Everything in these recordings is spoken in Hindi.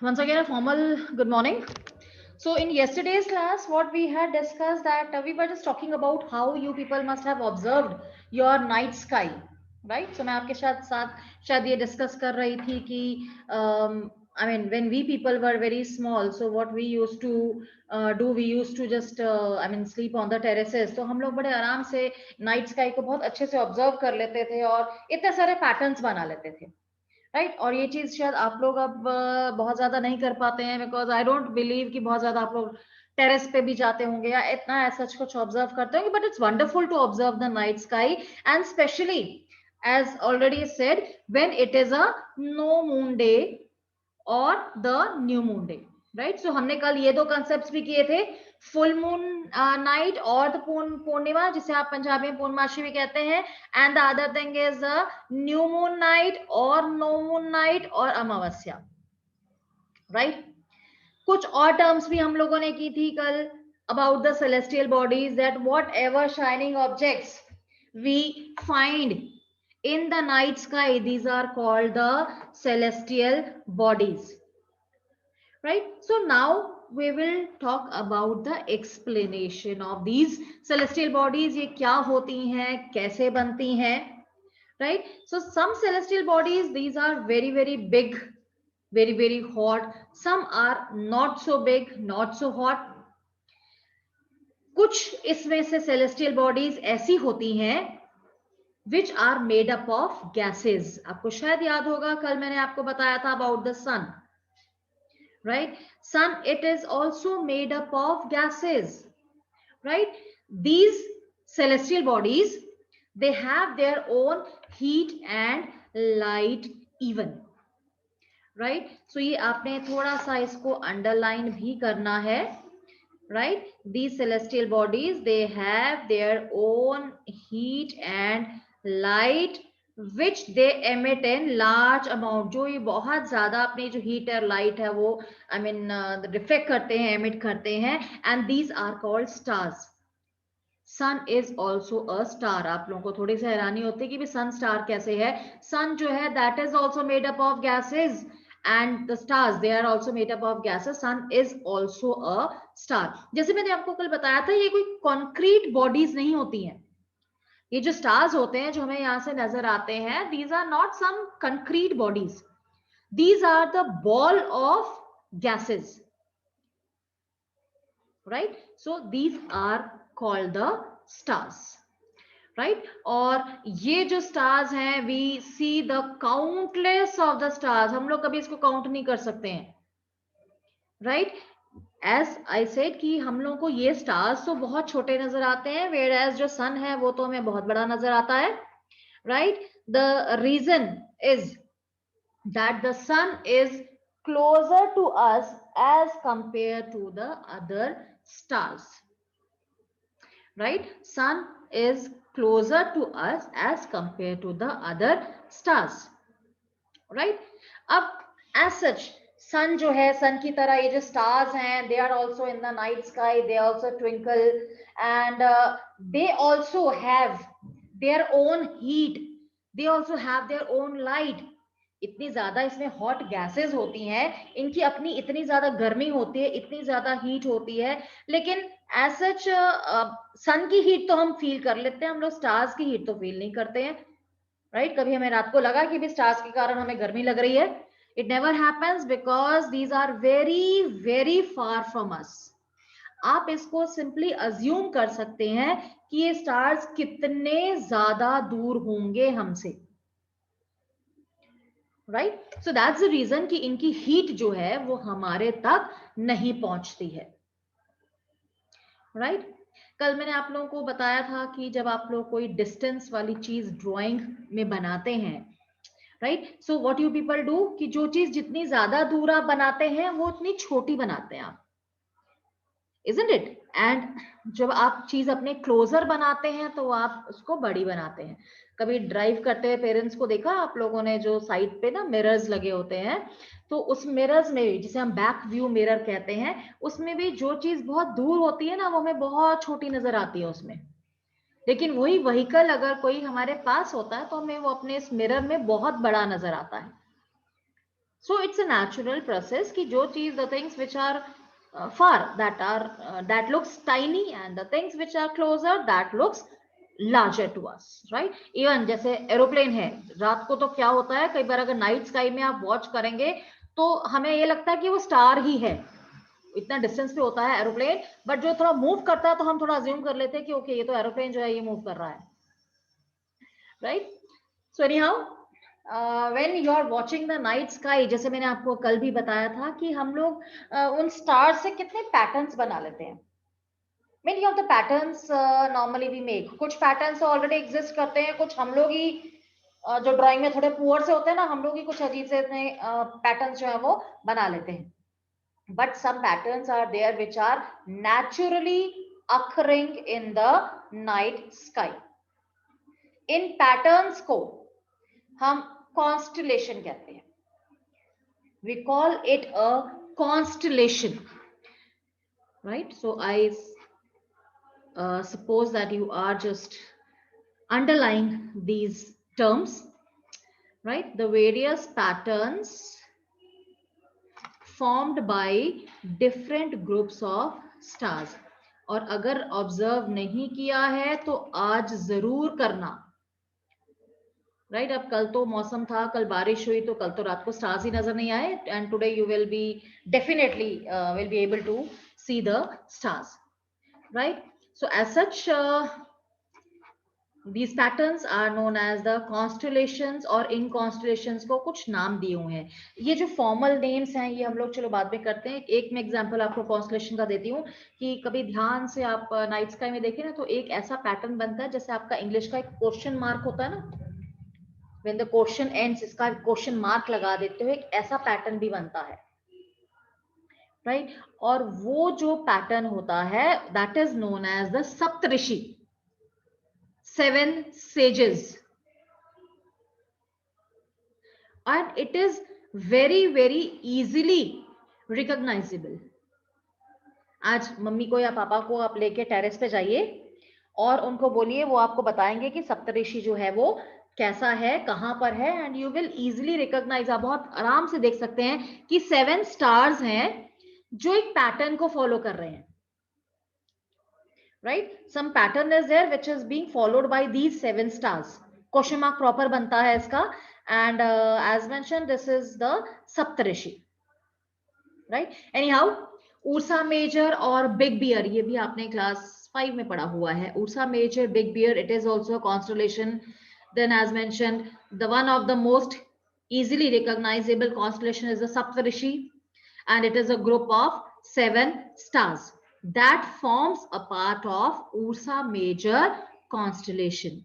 Once again, a formal good morning. So in yesterday's class, what we had discussed that we were just talking about how you people must have observed your night sky, right? So मैं आपके साथ शायद ये discuss कर रही थी कि I mean when we people were very small, so what we used to do, we used to just I mean sleep on the terraces. तो हम लोग बड़े आराम से night sky को बहुत अच्छे से observe कर लेते थे और इतने सारे patterns बना लेते थे. राइट और ये चीज शायद आप लोग अब बहुत ज्यादा नहीं कर पाते हैं बिकॉज आई डोंट बिलीव कि बहुत ज्यादा आप लोग टेरेस पे भी जाते होंगे या इतना ऐसा कुछ ऑब्जर्व करते होंगे but it's wonderful to observe the night sky and especially as already said when it is a no moon day और the new moon day right so हमने कल ये दो कंसेप्ट्स भी किए थे फुल मून नाइट और द पूर्णिमा जिसे आप पंजाबी में पूर्णमासी भी कहते हैं and the other thing is new moon night और नो मून नाइट और अमावस्या राइट कुछ और टर्म्स भी हम लोगों ने की थी कल about the celestial bodies that whatever shining objects we find in the night sky, these are called the celestial bodies, right? So now we will talk about the explanation of these celestial bodies. ये क्या होती हैं, कैसे बनती हैं, right? So some celestial bodies, these are very very big, very very hot. Some are not so big, not so hot. कुछ इसमें से celestial bodies ऐसी होती हैं which are made up of gases. आपको शायद याद होगा कल मैंने आपको बताया था about the sun, right? Sun, it is also made up of gases, right? These celestial bodies, they have their own heat and light even, right? So ये आपने थोड़ा सा इसको underline भी करना है, right? These celestial bodies, they have their own heat and light which they emit in large amount. जो ये बहुत ज्यादा अपनी जो heat और light है वो I mean reflect करते हैं, emit करते हैं and these are called stars. Sun is also a star. आप लोगों को थोड़ी सी हैरानी होती है कि भी सन स्टार कैसे है. सन जो है that is also made up of gases and the stars they are also made up of gases. Sun is also a star. जैसे मैंने आपको कल बताया था ये कोई concrete bodies नहीं होती हैं. ये जो stars होते हैं जो हमें यहाँ से नजर आते हैं these are not some concrete bodies. These are the ball of gases, right? So these are called the stars, right? और ये जो स्टार्स हैं we see the countless of the stars. हम लोग कभी इसको काउंट नहीं कर सकते हैं, राइट? एज आई सेड कि हम लोगों को ये स्टार्स तो बहुत छोटे नजर आते हैं वेयर एज जो सन है वो तो हमें बहुत बड़ा नजर आता है, right? The reason is that the sun is closer to us as compare to the other stars, right? Sun is closer to us as compared to the other stars, right? अब as such sun जो है sun की तरह ये जो stars हैं they are also in the night sky, they also twinkle and they also have their own heat, they also have their own light. इतनी ज्यादा इसमें हॉट गैसेस होती हैं, इनकी अपनी इतनी ज्यादा गर्मी होती है, इतनी ज्यादा हीट होती है, लेकिन एज सच सन की हीट तो हम फील कर लेते हैं, हम लोग स्टार्स की हीट तो फील नहीं करते हैं, राइट? कभी हमें रात को लगा कि भी स्टार्स के कारण हमें गर्मी लग रही है? It never happens because these are very very far from us. आप इसको सिंपली अज्यूम कर सकते हैं कि ये स्टार्स कितने ज्यादा दूर होंगे हमसे, right? So that's the reason कि इनकी हीट जो है वो हमारे तक नहीं पहुंचती है, राइट? कल मैंने आप लोगों को बताया था कि जब आप लोग कोई डिस्टेंस वाली चीज ड्राइंग में बनाते हैं, right? So what you people do कि जो चीज जितनी ज्यादा दूर आप बनाते हैं वो उतनी छोटी बनाते हैं आप, isn't it? एंड जब आप चीज अपने क्लोजर बनाते हैं तो आप उसको बड़ी बनाते हैं. कभी ड्राइव करते हुए पेरेंट्स को देखा आप लोगों ने जो साइड पे ना मिरर्स लगे होते हैं, तो उस मिरर्स में भी जिसे हम बैक व्यू मिरर कहते हैं उसमें भी जो चीज बहुत दूर होती है ना वो हमें बहुत छोटी नजर आती है उसमें, लेकिन वही व्हीकल अगर कोई हमारे पास होता है तो हमें वो अपने इस मिरर में बहुत बड़ा नजर आता है. So it's a natural process कि जो चीज, the things which are far, that looks tiny, and the things which are closer, that looks larger to us, right? Even जैसे एरोप्लेन है, रात को तो क्या होता है, कई बार अगर नाइट स्काई में आप वॉच करेंगे तो हमें ये लगता है कि वो स्टार ही है, इतना डिस्टेंस पे होता है एरोप्लेन, बट जो थोड़ा मूव करता है तो हम थोड़ा अज्यूम कर लेते हैं कि ओके ये तो एरोप्लेन जो है ये मूव कर रहा है, right? So anyhow, when you are watching the night sky, जैसे मैंने आपको कल भी बताया था कि हम लोग उन स्टार्स से कितने पैटर्न्स बना लेते हैं. Many of the patterns normally we make, कुछ पैटर्न्स ऑलरेडी एग्जिस्ट करते हैं, कुछ हम लोग ही जो ड्राइंग में थोड़े पुअर से होते हैं ना, हम लोग ही कुछ अजीब से इतने पैटर्न्स जो है वो बना लेते हैं. But some patterns are there which are naturally occurring in the night sky. In patterns को हम constellation कहते हैं. We call it a constellation, right? So I suppose that you are just underlying these terms, right? The various patterns formed by different groups of stars. और अगर ऑब्जर्व नहीं किया है तो आज जरूर करना, राइट? अब कल तो मौसम था, कल बारिश हुई, तो कल तो रात को स्टार्स ही नजर नहीं आए, and today you will be definitely will be able to see the stars, right? So as such these patterns are known as the constellations, और इन constellations को कुछ नाम दिए हुए हैं. ये जो फॉर्मल नेम्स हैं ये हम लोग चलो बाद में करते हैं. एक मैं एग्जांपल आपको constellation का देती हूँ कि कभी ध्यान से आप नाइट स्काई में देखें ना तो एक ऐसा पैटर्न बनता है जैसे आपका इंग्लिश का एक क्वेश्चन मार्क होता है ना, when the question ends इसका क्वेश्चन मार्क लगा देते हो, एक ऐसा पैटर्न भी बनता है, राइट? और वो जो पैटर्न होता है that is known as the Saptarishi, 7 sages, and it is very very easily recognizable. आज मम्मी को या पापा को आप लेके टेरेस पे जाइए और उनको बोलिए, वो आपको बताएंगे कि सप्तऋषि जो है वो कैसा है, कहां पर है, and you will easily recognise. आप बहुत आराम से देख सकते हैं कि 7 स्टार्स हैं जो एक पैटर्न को फॉलो कर रहे हैं, right? Some pattern is there which is being followed by these 7 stars. Question mark proper बनता है इसका, and as mentioned this is the Saptarishi, right? Anyhow, Ursa Major और Big Bear, ये भी आपने क्लास 5 में पढ़ा हुआ है. Ursa Major, Big Bear, it is also a constellation. Then as mentioned, the one of the most easily recognizable constellation is the Saptarishi, and it is a group of 7 stars that forms a part of Ursa Major constellation.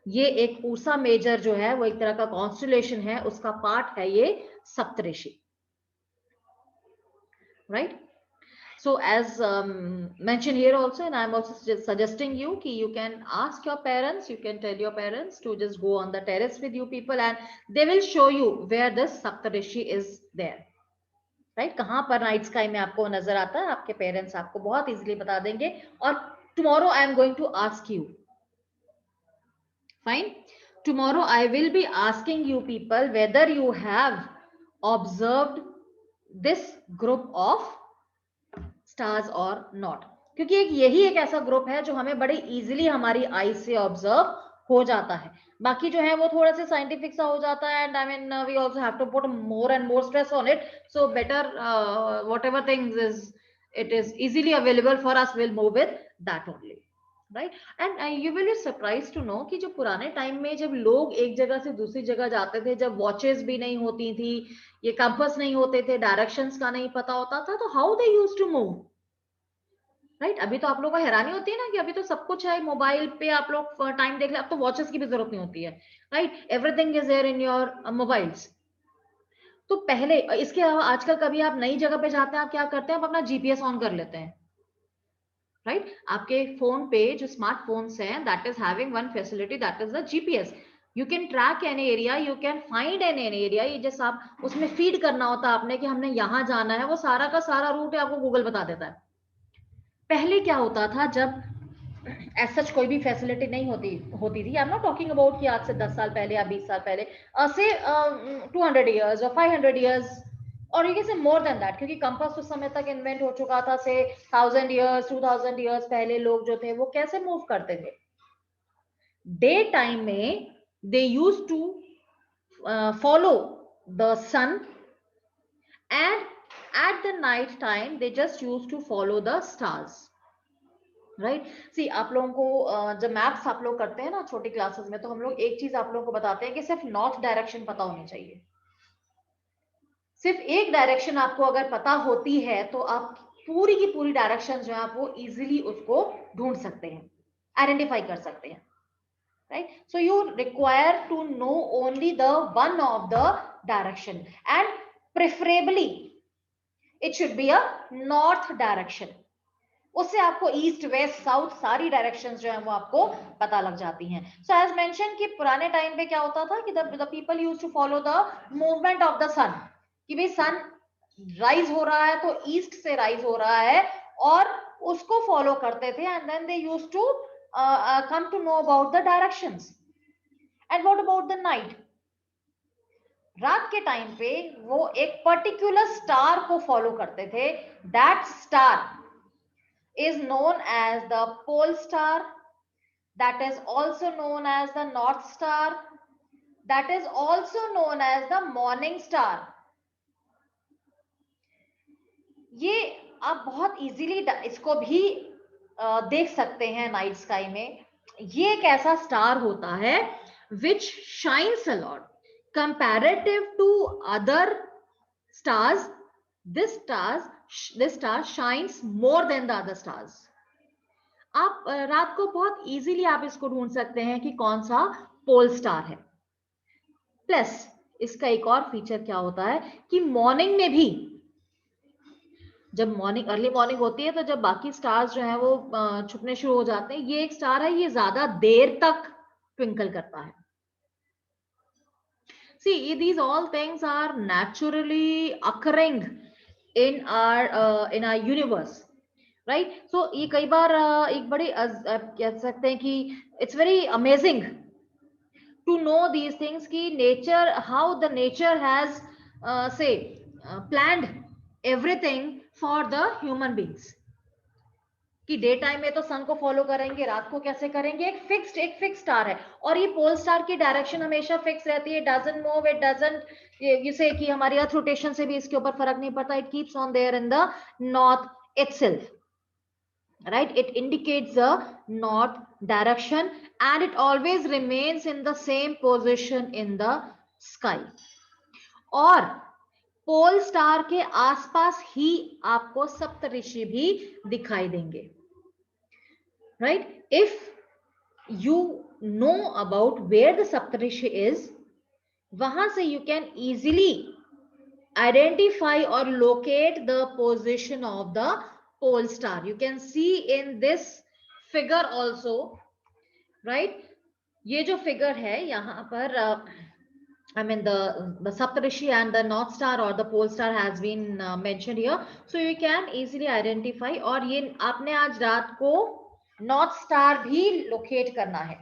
ये एक Ursa Major जो है वो एक तरह का constellation है, उसका part है ये सप्तऋषि, right? So as mentioned here also, and I am also suggesting you कि you can ask your parents, you can tell your parents to just go on the terrace with you people, and they will show you where this Saptarishi is there. Right? कहां पर नाइट स्काई में आपको नजर आता है, आपके पेरेंट्स आपको बहुत इजीली बता देंगे. और tomorrow I am going to ask you, fine, tomorrow I will be asking you people whether you have observed this group of stars और नॉट, क्योंकि यही एक ऐसा ग्रुप है जो हमें बड़े इजीली हमारी आई से ऑब्जर्व हो जाता है. बाकी जो है वो थोड़ा सा साइंटिफिक सा हो जाता है, and I mean we also have to put more and more stress on it. So better whatever things is it is easily available for us, will move with that only, right? And you will be surprise to know कि जो पुराने टाइम में जब लोग एक जगह से दूसरी जगह जाते थे, जब वॉचेस भी नहीं होती थी, ये कंपास नहीं होते थे, डायरेक्शंस का नहीं पता होता था, तो how they used to move, right? अभी तो आप लोगों को हैरानी होती है ना कि अभी तो सब कुछ है मोबाइल पे, आप लोग टाइम देख ले, अब तो वॉचेस की भी जरूरत नहीं होती है, right? Everything is there in your mobiles. तो पहले इसके अलावा आजकल कभी आप नई जगह पे जाते हैं, आप क्या करते हैं, आप अपना जीपीएस ऑन कर लेते हैं, राइट? आपके फोन पे जो स्मार्टफोन्स हैं, that is having one facility, that is the GPS. You can track an area, you can find an area. ये जैसे आप उसमें फीड करना होता है आपने कि हमने यहाँ जाना है, वो सारा का सारा रूट है आपको गूगल बता देता है. पहले क्या होता था, जब एज सच कोई भी फैसिलिटी नहीं होती थी। I am not talking about कि आज से 10 साल पहले या 20 साल पहले, से 200 ईयर्स और 500 ईयर्स, और you can say more than that, क्योंकि कंपास उस समय तक इन्वेंट हो चुका था। से 1000 ईयर्स 2000 ईयर्स पहले लोग जो थे वो कैसे मूव करते थे? डे टाइम में they use to follow the sun, and at the night time they just used to follow the stars, right? See, आप लोगों को जब मैप्स आप लोग करते हैं ना छोटी क्लासेस में, तो हम लोग एक चीज आप लोगों को बताते हैं कि सिर्फ नॉर्थ डायरेक्शन पता होनी चाहिए। सिर्फ एक डायरेक्शन आपको अगर पता होती है तो आप पूरी की पूरी डायरेक्शन जो है आप वो इजीली उसको ढूंढ सकते हैं, आइडेंटिफाई कर सकते हैं, right? So you require to know only the one of the direction, and preferably it should be a north direction। उससे आपको ईस्ट वेस्ट साउथ सारी डायरेक्शंस जो है वो आपको पता लग जाती हैं। सो एज मेंशन कि पुराने टाइम पे क्या होता था कि the people used to follow the movement of the sun, कि भाई सन राइज हो रहा है तो ईस्ट से राइज हो रहा है, और उसको फॉलो करते थे, and then they used to come to know about the directions. And what about the night? रात के टाइम पे वो एक पर्टिकुलर स्टार को फॉलो करते थे। That star is known as the pole star, that is also known as the north star, that is also known as the morning star। ये आप बहुत इजीली इसको भी देख सकते हैं नाइट स्काई में। ये एक ऐसा स्टार होता है which shines a lot comparative to other stars। this star shines more than the other stars। आप रात को बहुत इजीली आप इसको ढूंढ सकते हैं कि कौन सा पोल स्टार है। प्लस इसका एक और फीचर क्या होता है कि मॉर्निंग में भी, जब मॉर्निंग अर्ली मॉर्निंग होती है तो जब बाकी स्टार्स जो है वो छुपने शुरू हो जाते हैं, ये एक स्टार है, ये ज्यादा देर तक ट्विंकल करता है। See, these all things are naturally occurring in our universe, right? So ये कई बार एक बड़ी कह सकते हैं कि it's very amazing to know these things कि nature, how the nature has planned everything for the human beings। कि डे टाइम में तो सन को फॉलो करेंगे, रात को कैसे करेंगे? एक फिक्स स्टार है, और ये पोल स्टार की डायरेक्शन हमेशा फिक्स रहती है। डजंट मूव, इट डजंट, जिसे कि हमारी अर्थ रोटेशन से भी इसके ऊपर फर्क नहीं पड़ता। It keeps on there in the north itself, right? It indicates the north direction, and it always remains in the same position in the sky। और पोल स्टार के आसपास ही आपको सप्तऋषि भी दिखाई देंगे, right? If you know about where the saptarishi is, वहां से you can easily identify or locate the position of the pole star। You can see in this figure also, right? ये जो figure है यहाँ पर I mean the Saptarishi and the North Star or the pole star has been mentioned here, so you can easily identify। और ये आपने आज रात को नॉर्थ स्टार भी लोकेट करना है।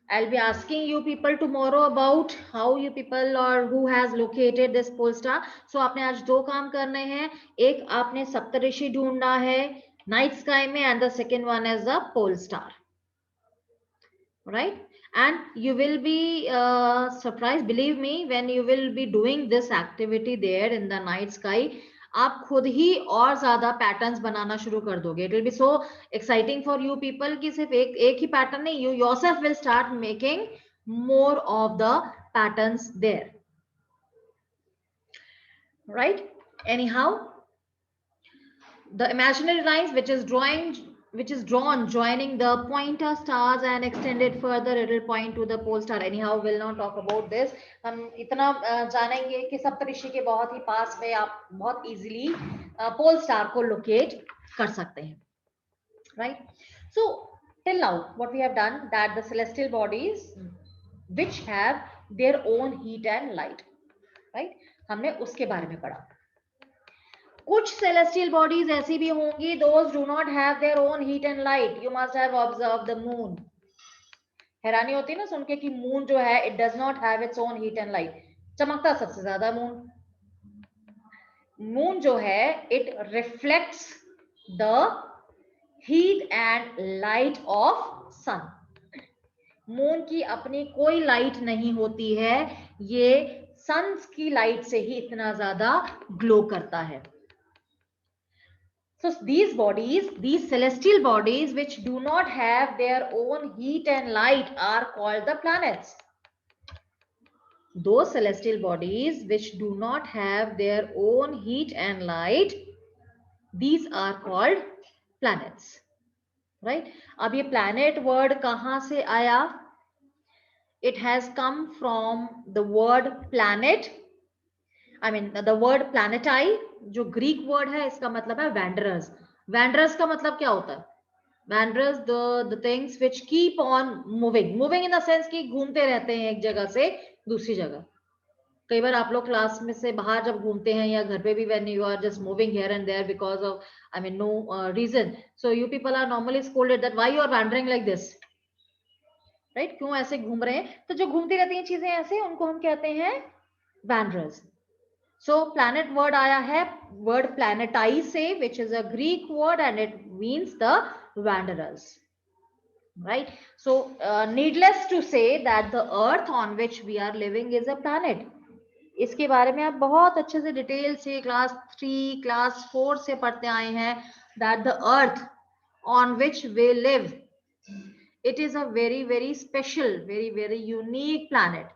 I'll be asking you people tomorrow about how you people or who has located this pole star। So आपने आज दो काम करने हैं, एक आपने सप्तऋषि ढूंढना है नाइट स्काई में, and the second one is the pole star, right? And you will be surprised, believe me, when you will be doing this activity there in the night sky, आप खुद ही और ज्यादा पैटर्न्स बनाना शुरू कर दोगे। It will be so exciting for you people कि सिर्फ एक ही पैटर्न नहीं, you yourself will start making more of the patterns there, right? Anyhow, the imaginary lines which is drawn joining the pointer stars and extended further, it will point to the pole star। Anyhow, will not talk about this। हम इतना जानेंगे कि सप्तऋषि के बहुत ही पास में आप बहुत इजीली पोल स्टार को लोकेट कर सकते हैं, right? So till now what we have done, that the celestial bodies which have their own heat and light, right? हमने उसके बारे में पढ़ा। कुछ सेलेस्टियल बॉडीज ऐसी भी होंगी, those do not have their own heat and light. You must have observe the moon. हैरानी होती है ना सुन के कि मून जो है it does not have its own heat and light. चमकता सबसे ज्यादा मून. मून जो है it reflects the heat and light of sun. Moon की अपनी कोई लाइट नहीं होती है, ये सन की लाइट से ही इतना ज्यादा ग्लो करता है. So these bodies, these celestial bodies which do not have their own heat and light are called the planets. Those celestial bodies which do not have their own heat and light, these are called planets. Right? अब ये planet word कहाँ से आया? It has come from the word planet. I mean the word planetae, जो ग्रीक वर्ड है इसका मतलब है wanderers. Wanderers का मतलब क्या होता है? Wanderers, the things which keep on moving in the sense कि घूमते रहते हैं एक जगह से दूसरी जगह. कई बार आप लोग क्लास में से बाहर जब घूमते हैं या घर पे भी when you are just moving here and there because of no reason, so you people are normally scolded that why you are wandering like this, right? क्यों ऐसे घूम रहे हैं? तो जो घूमती रहती हैं चीजें ऐसे, उनको हम कहते हैं wanderers. So planet word आया है word planetai से, which is a Greek word and it means the wanderers. Right? So needless to say that the earth on which we are living is a planet. इसके बारे में आप बहुत अच्छे से डिटेल से क्लास 3 क्लास 4 से पढ़ते आए हैं that the earth on which we live, it is a very very special, very very unique planet.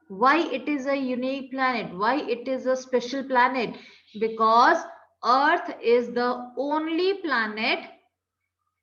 Why it is a unique planet? Why it is a special planet? Because earth is the only planet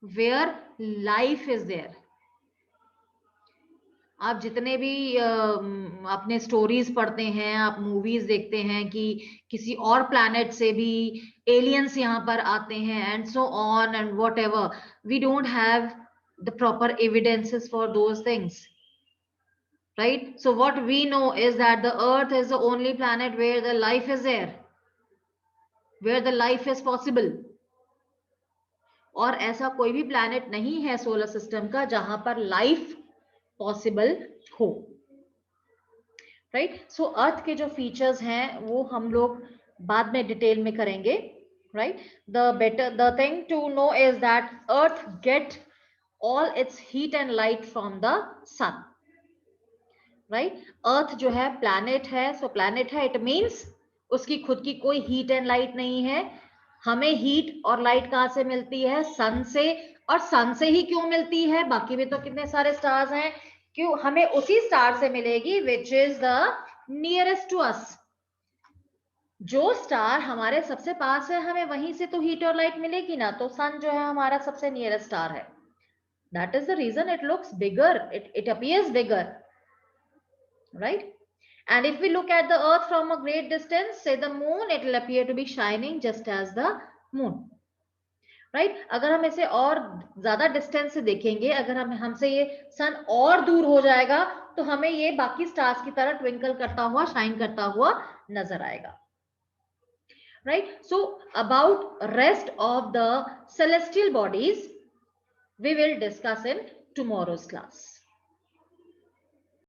where life is there. आप जितने भी अपने स्टोरीज पढ़ते हैं, आप मूवीज देखते हैं कि किसी और प्लैनेट से भी एलियंस यहाँ पर आते हैं and so on and whatever, we don't have the proper evidences for those things. Right? So what we know is that the earth is the only planet where the life is there, where the life is possible. और ऐसा कोई भी planet नहीं है सोलर सिस्टम का जहां पर लाइफ पॉसिबल हो. राइट? सो अर्थ के जो फीचर्स हैं वो हम लोग बाद में डिटेल में करेंगे. Right? The thing to know is that earth get all its heat and light from the sun. Right? Earth जो है प्लैनेट है, सो प्लैनेट है, इट मीन्स उसकी खुद की कोई हीट एंड लाइट नहीं है. हमें हीट और लाइट कहां से मिलती है? सन से. और सन से ही क्यों मिलती है? बाकी भी तो कितने सारे स्टार्स हैं, क्यों हमें उसी स्टार से मिलेगी which is the nearest to us. जो स्टार हमारे सबसे पास है हमें वहीं से तो हीट और लाइट मिलेगी ना. तो सन जो है हमारा सबसे नियरेस्ट स्टार है. That is the reason it looks bigger, it appears bigger. Right? And if we look at the earth from a great distance, say the moon, it will appear to be shining just as the moon. Right? अगर हम इसे और ज्यादा डिस्टेंस से देखेंगे, अगर हमसे ये सन और दूर हो जाएगा तो हमें ये बाकी स्टार्स की तरह ट्विंकल करता हुआ, शाइन करता हुआ नजर आएगा. Right? So about rest of the celestial bodies we will discuss in tomorrow's class.